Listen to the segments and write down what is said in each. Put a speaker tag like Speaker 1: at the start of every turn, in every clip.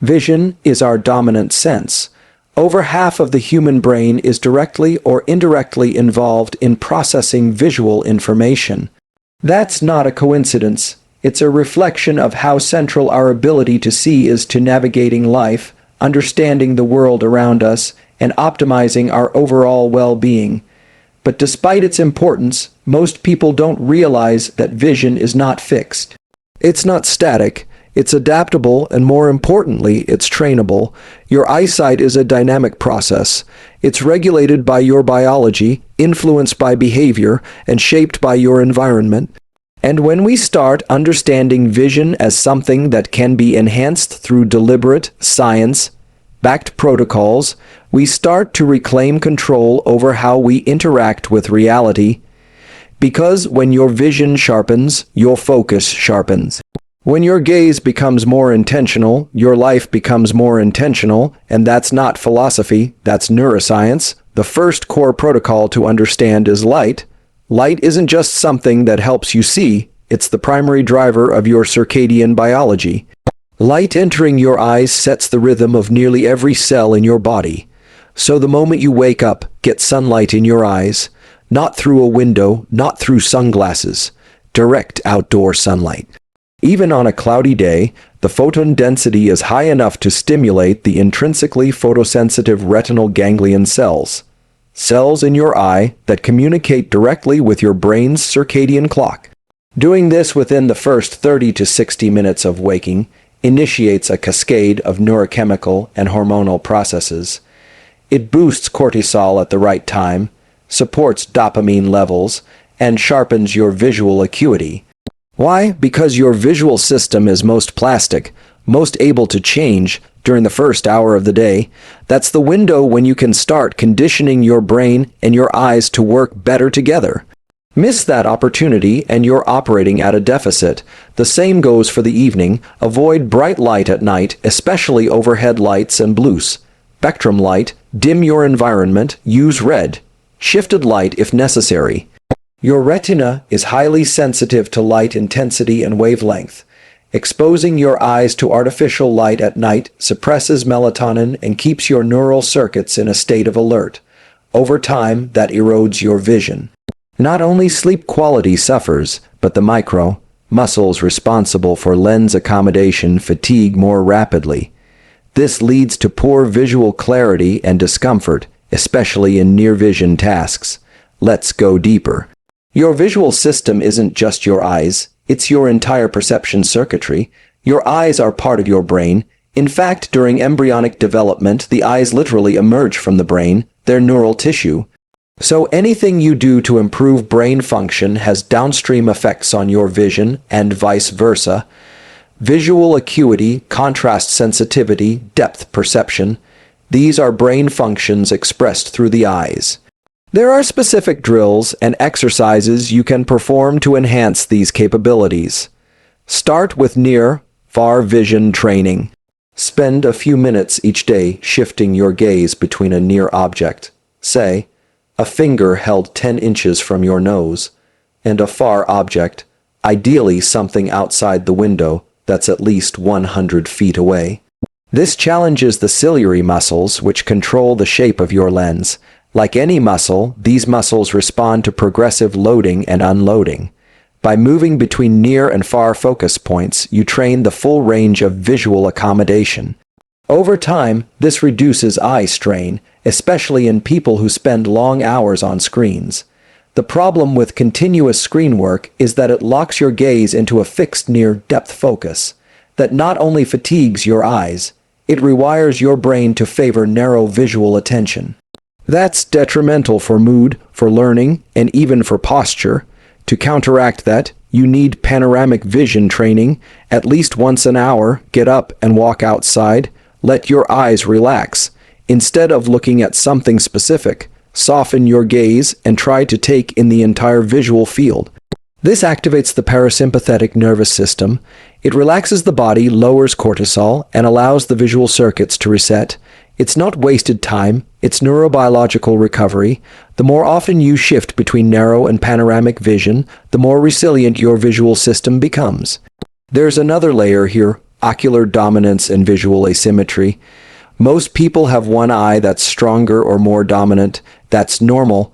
Speaker 1: Vision is our dominant sense. Over half of the human brain is directly or indirectly involved in processing visual information. That's not a coincidence. It's a reflection of how central our ability to see is to navigating life, understanding the world around us, and optimizing our overall well-being. But despite its importance, most people don't realize that vision is not fixed. It's not static. It's adaptable, and more importantly, it's trainable. Your eyesight is a dynamic process. It's regulated by your biology, influenced by behavior, and shaped by your environment. And when we start understanding vision as something that can be enhanced through deliberate, science-backed protocols, we start to reclaim control over how we interact with reality. Because when your vision sharpens, your focus sharpens. When your gaze becomes more intentional, your life becomes more intentional, and that's not philosophy, that's neuroscience. The first core protocol to understand is light. Light isn't just something that helps you see, it's the primary driver of your circadian biology. Light entering your eyes sets the rhythm of nearly every cell in your body. So the moment you wake up, get sunlight in your eyes, not through a window, not through sunglasses, direct outdoor sunlight. Even on a cloudy day, the photon density is high enough to stimulate the intrinsically photosensitive retinal ganglion cells. Cells in your eye that communicate directly with your brain's circadian clock. Doing this within the first 30 to 60 minutes of waking initiates a cascade of neurochemical and hormonal processes. It boosts cortisol at the right time, supports dopamine levels, and sharpens your visual acuity. Why? Because your visual system is most plastic, most able to change during the first hour of the day. That's the window when you can start conditioning your brain and your eyes to work better together. Miss that opportunity and you're operating at a deficit. The same goes for the evening. Avoid bright light at night, especially overhead lights and blue spectrum light. Dim your environment. Use red, shifted light if necessary. Your retina is highly sensitive to light intensity and wavelength. Exposing your eyes to artificial light at night suppresses melatonin and keeps your neural circuits in a state of alert. Over time, that erodes your vision. Not only sleep quality suffers, but the muscles responsible for lens accommodation fatigue more rapidly. This leads to poor visual clarity and discomfort, especially in near-vision tasks. Let's go deeper. Your visual system isn't just your eyes, it's your entire perception circuitry. Your eyes are part of your brain. In fact, during embryonic development, the eyes literally emerge from the brain, they're neural tissue. So anything you do to improve brain function has downstream effects on your vision, and vice versa. Visual acuity, contrast sensitivity, depth perception, these are brain functions expressed through the eyes. There are specific drills and exercises you can perform to enhance these capabilities. Start with near-far vision training. Spend a few minutes each day shifting your gaze between a near object, say, a finger held 10 inches from your nose, and a far object, ideally something outside the window that's at least 100 feet away. This challenges the ciliary muscles which control the shape of your lens. Like any muscle, these muscles respond to progressive loading and unloading. By moving between near and far focus points, you train the full range of visual accommodation. Over time, this reduces eye strain, especially in people who spend long hours on screens. The problem with continuous screen work is that it locks your gaze into a fixed near-depth focus that not only fatigues your eyes, it rewires your brain to favor narrow visual attention. That's detrimental for mood, for learning, and even for posture. To counteract that, you need panoramic vision training. At least once an hour, get up and walk outside. Let your eyes relax. Instead of looking at something specific, soften your gaze and try to take in the entire visual field. This activates the parasympathetic nervous system. It relaxes the body, lowers cortisol, and allows the visual circuits to reset. It's not wasted time, it's neurobiological recovery. The more often you shift between narrow and panoramic vision, the more resilient your visual system becomes. There's another layer here, ocular dominance and visual asymmetry. Most people have one eye that's stronger or more dominant. That's normal.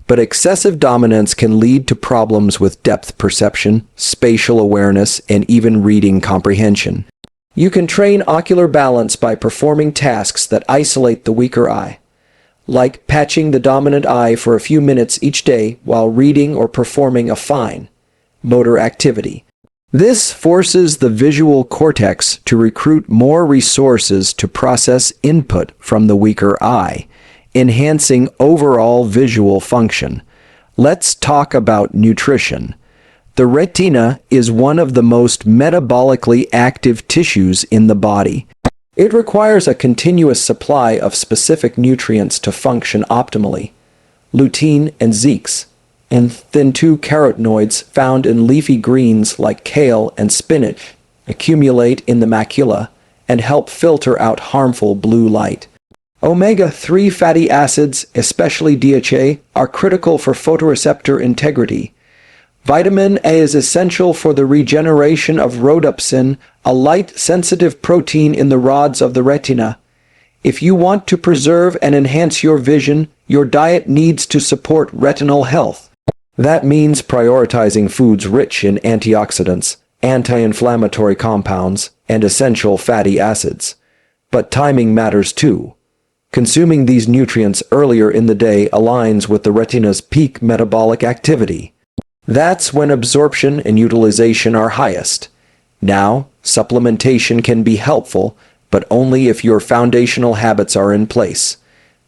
Speaker 1: But excessive dominance can lead to problems with depth perception, spatial awareness, and even reading comprehension. You can train ocular balance by performing tasks that isolate the weaker eye, like patching the dominant eye for a few minutes each day while reading or performing a fine motor activity. This forces the visual cortex to recruit more resources to process input from the weaker eye, enhancing overall visual function. Let's talk about nutrition. The retina is one of the most metabolically active tissues in the body. It requires a continuous supply of specific nutrients to function optimally. Lutein and zeolite, and then 2 carotenoids found in leafy greens like kale and spinach, accumulate in the macula and help filter out harmful blue light. Omega-3 fatty acids, especially DHA, are critical for photoreceptor integrity. Vitamin A is essential for the regeneration of rhodopsin, a light-sensitive protein in the rods of the retina. If you want to preserve and enhance your vision, your diet needs to support retinal health. That means prioritizing foods rich in antioxidants, anti-inflammatory compounds, and essential fatty acids. But timing matters too. Consuming these nutrients earlier in the day aligns with the retina's peak metabolic activity. That's when absorption and utilization are highest. Now, supplementation can be helpful, but only if your foundational habits are in place.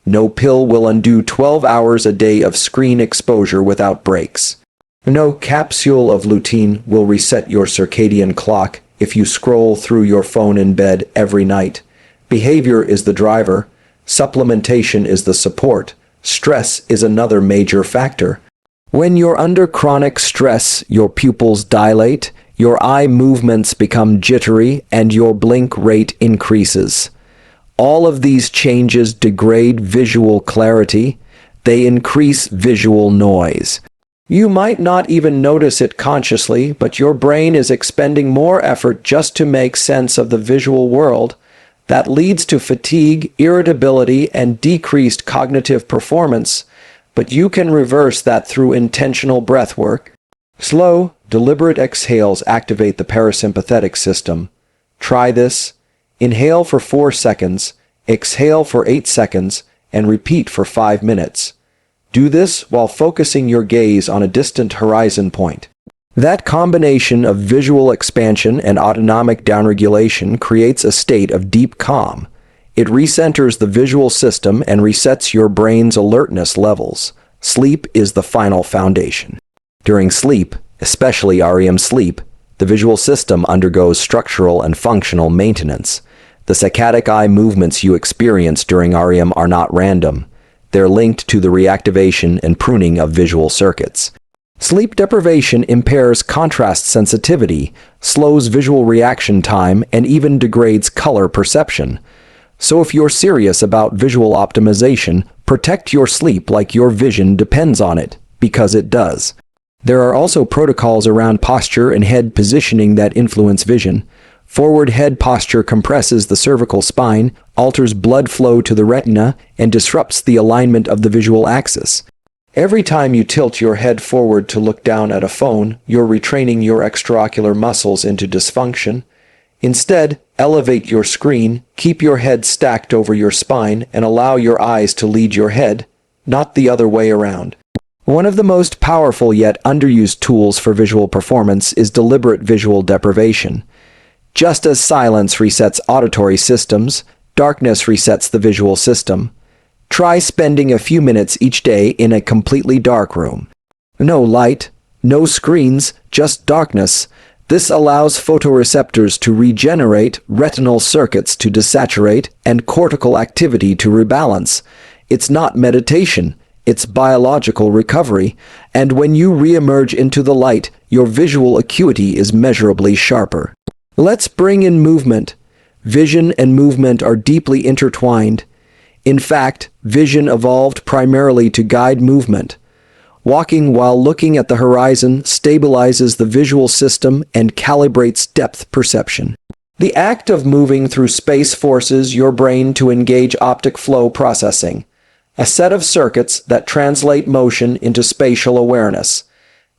Speaker 1: No pill will undo 12 hours a day of screen exposure without breaks. No capsule of lutein will reset your circadian clock if you scroll through your phone in bed every night. Behavior is the driver. Supplementation is the support. Stress is another major factor. When you're under chronic stress, your pupils dilate, your eye movements become jittery, and your blink rate increases. All of these changes degrade visual clarity. They increase visual noise. You might not even notice it consciously, but your brain is expending more effort just to make sense of the visual world. That leads to fatigue, irritability, and decreased cognitive performance. But you can reverse that through intentional breath work. Slow, deliberate exhales activate the parasympathetic system. Try this. Inhale for 4 seconds, exhale for 8 seconds, and repeat for 5 minutes. Do this while focusing your gaze on a distant horizon point. That combination of visual expansion and autonomic downregulation creates a state of deep calm. It recenters the visual system and resets your brain's alertness levels. Sleep is the final foundation. During sleep, especially REM sleep, the visual system undergoes structural and functional maintenance. The saccadic eye movements you experience during REM are not random. They're linked to the reactivation and pruning of visual circuits. Sleep deprivation impairs contrast sensitivity, slows visual reaction time, and even degrades color perception. So if you're serious about visual optimization, protect your sleep like your vision depends on it, because it does. There are also protocols around posture and head positioning that influence vision. Forward head posture compresses the cervical spine, alters blood flow to the retina, and disrupts the alignment of the visual axis. Every time you tilt your head forward to look down at a phone, you're retraining your extraocular muscles into dysfunction. Instead, elevate your screen, keep your head stacked over your spine, and allow your eyes to lead your head, not the other way around. One of the most powerful yet underused tools for visual performance is deliberate visual deprivation. Just as silence resets auditory systems, darkness resets the visual system. Try spending a few minutes each day in a completely dark room. No light, no screens, just darkness. This allows photoreceptors to regenerate, retinal circuits to desaturate, and cortical activity to rebalance. It's not meditation, it's biological recovery, and when you re-emerge into the light, your visual acuity is measurably sharper. Let's bring in movement. Vision and movement are deeply intertwined. In fact, vision evolved primarily to guide movement. Walking while looking at the horizon stabilizes the visual system and calibrates depth perception. The act of moving through space forces your brain to engage optic flow processing, a set of circuits that translate motion into spatial awareness.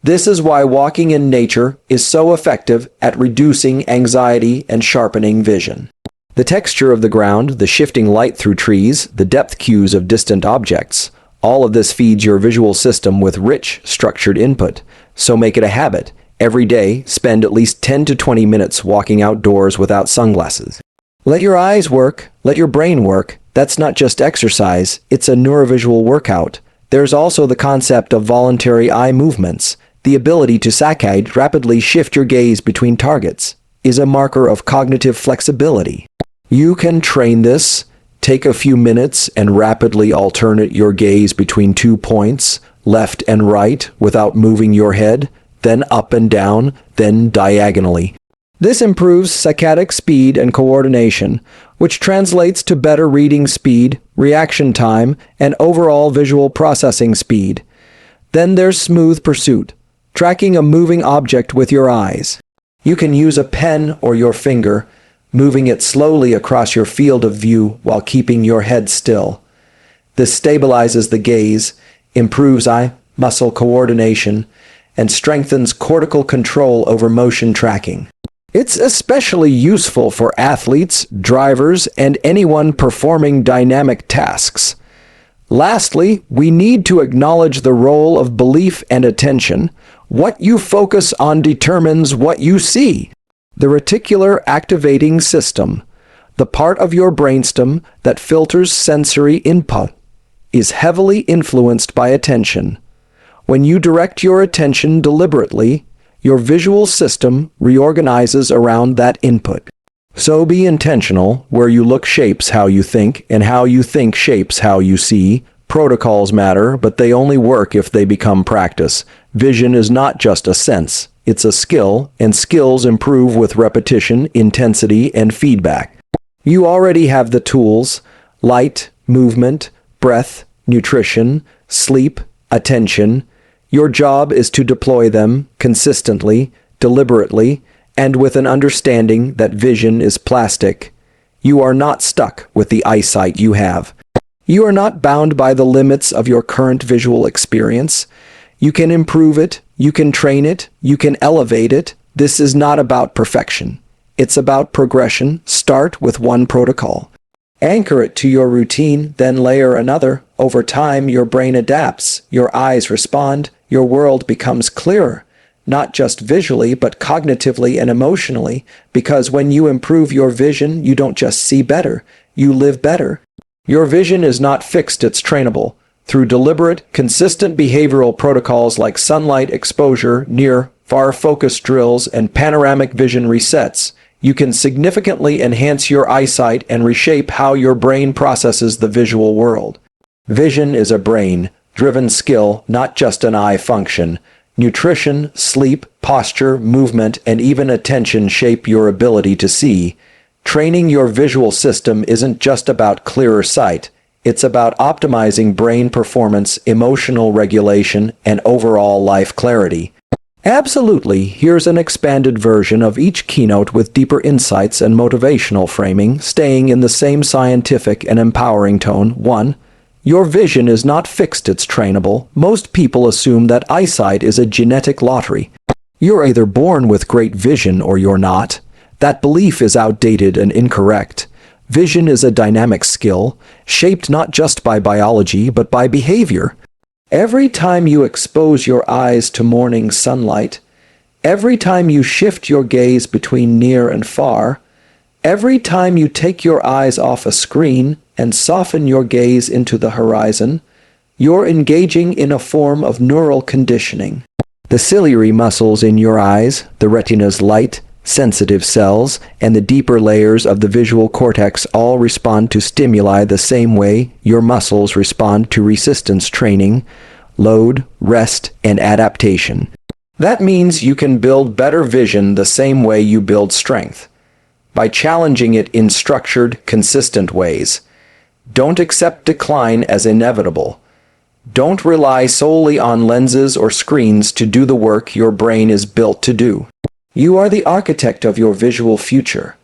Speaker 1: This is why walking in nature is so effective at reducing anxiety and sharpening vision. The texture of the ground, the shifting light through trees, the depth cues of distant objects, all of this feeds your visual system with rich, structured input. So make it a habit. Every day, spend at least 10 to 20 minutes walking outdoors without sunglasses. Let your eyes work, let your brain work. That's not just exercise, it's a neurovisual workout. There's also the concept of voluntary eye movements. The ability to saccade, rapidly shift your gaze between targets, is a marker of cognitive flexibility. You can train this. Take a few minutes and rapidly alternate your gaze between 2 points, left and right, without moving your head, then up and down, then diagonally. This improves saccadic speed and coordination, which translates to better reading speed, reaction time, and overall visual processing speed. Then there's smooth pursuit, tracking a moving object with your eyes. You can use a pen or your finger, moving it slowly across your field of view while keeping your head still. This stabilizes the gaze, improves eye muscle coordination, and strengthens cortical control over motion tracking. It's especially useful for athletes, drivers, and anyone performing dynamic tasks. Lastly, we need to acknowledge the role of belief and attention. What you focus on determines what you see. The reticular activating system, the part of your brainstem that filters sensory input, is heavily influenced by attention. When you direct your attention deliberately, your visual system reorganizes around that input. So be intentional. Where you look shapes how you think, and how you think shapes how you see. Protocols matter, but they only work if they become practice. Vision is not just a sense, it's a skill, and skills improve with repetition, intensity, and feedback. You already have the tools: light, movement, breath, nutrition, sleep, attention. Your job is to deploy them consistently, deliberately, and with an understanding that vision is plastic. You are not stuck with the eyesight you have. You are not bound by the limits of your current visual experience. You can improve it, you can train it, you can elevate it. This is not about perfection. It's about progression. Start with one protocol. Anchor it to your routine, then layer another. Over time, your brain adapts, your eyes respond, your world becomes clearer, not just visually, but cognitively and emotionally, because when you improve your vision, you don't just see better, you live better. Your vision is not fixed, it's trainable. Through deliberate, consistent behavioral protocols like sunlight exposure, near, far focus drills, and panoramic vision resets, you can significantly enhance your eyesight and reshape how your brain processes the visual world. Vision is a brain-driven skill, not just an eye function. Nutrition, sleep, posture, movement, and even attention shape your ability to see. Training your visual system isn't just about clearer sight. It's about optimizing brain performance, emotional regulation, and overall life clarity. Absolutely, here's an expanded version of each keynote with deeper insights and motivational framing, staying in the same scientific and empowering tone. 1. Your vision is not fixed, it's trainable. Most people assume that eyesight is a genetic lottery. You're either born with great vision or you're not. That belief is outdated and incorrect. Vision is a dynamic skill, shaped not just by biology, but by behavior. Every time you expose your eyes to morning sunlight, every time you shift your gaze between near and far, every time you take your eyes off a screen and soften your gaze into the horizon, you're engaging in a form of neural conditioning. The ciliary muscles in your eyes, the retina's light, sensitive cells, and the deeper layers of the visual cortex all respond to stimuli the same way your muscles respond to resistance training, load, rest, and adaptation. That means you can build better vision the same way you build strength, by challenging it in structured, consistent ways. Don't accept decline as inevitable. Don't rely solely on lenses or screens to do the work your brain is built to do. You are the architect of your visual future.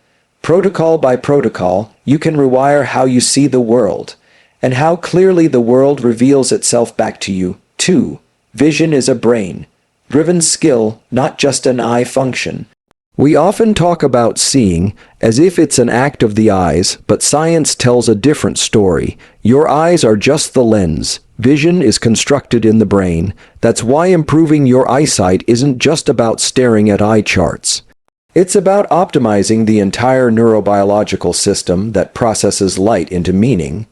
Speaker 1: Protocol by protocol, you can rewire how you see the world, and how clearly the world reveals itself back to you. 2. Vision is a brain-driven skill, not just an eye function. We often talk about seeing as if it's an act of the eyes, but science tells a different story. Your eyes are just the lens. Vision is constructed in the brain. That's why improving your eyesight isn't just about staring at eye charts. It's about optimizing the entire neurobiological system that processes light into meaning.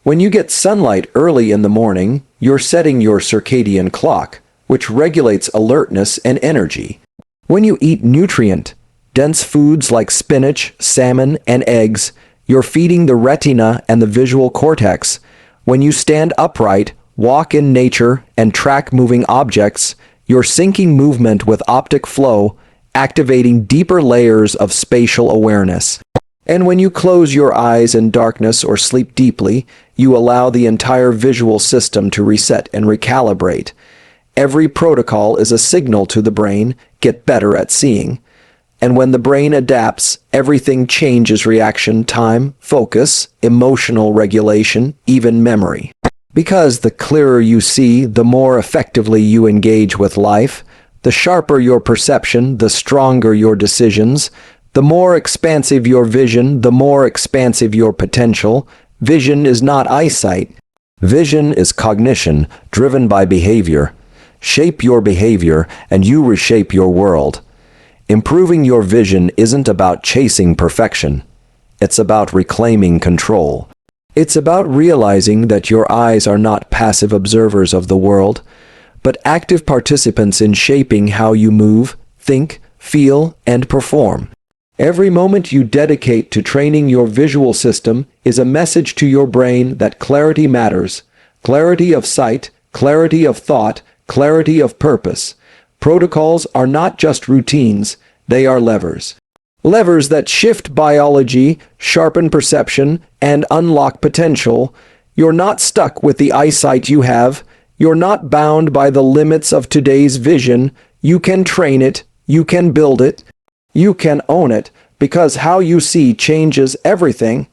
Speaker 1: When you get sunlight early in the morning, you're setting your circadian clock, which regulates alertness and energy. When you eat nutrient-dense foods like spinach, salmon, and eggs, you're feeding the retina and the visual cortex. When you stand upright, walk in nature, and track moving objects, you're syncing movement with optic flow, activating deeper layers of spatial awareness. And when you close your eyes in darkness or sleep deeply, you allow the entire visual system to reset and recalibrate. Every protocol is a signal to the brain, get better at seeing. And when the brain adapts, everything changes: reaction time, focus, emotional regulation, even memory. Because the clearer you see, the more effectively you engage with life. The sharper your perception, the stronger your decisions. The more expansive your vision, the more expansive your potential. Vision is not eyesight. Vision is cognition, driven by behavior. Shape your behavior, and you reshape your world. Improving your vision isn't about chasing perfection. It's about reclaiming control. It's about realizing that your eyes are not passive observers of the world, but active participants in shaping how you move, think, feel, and perform. Every moment you dedicate to training your visual system is a message to your brain that clarity matters. Clarity of sight, clarity of thought, clarity of purpose. Protocols are not just routines, they are levers. Levers that shift biology, sharpen perception, and unlock potential. You're not stuck with the eyesight you have. You're not bound by the limits of today's vision. You can train it, you can build it, you can own it, because how you see changes everything.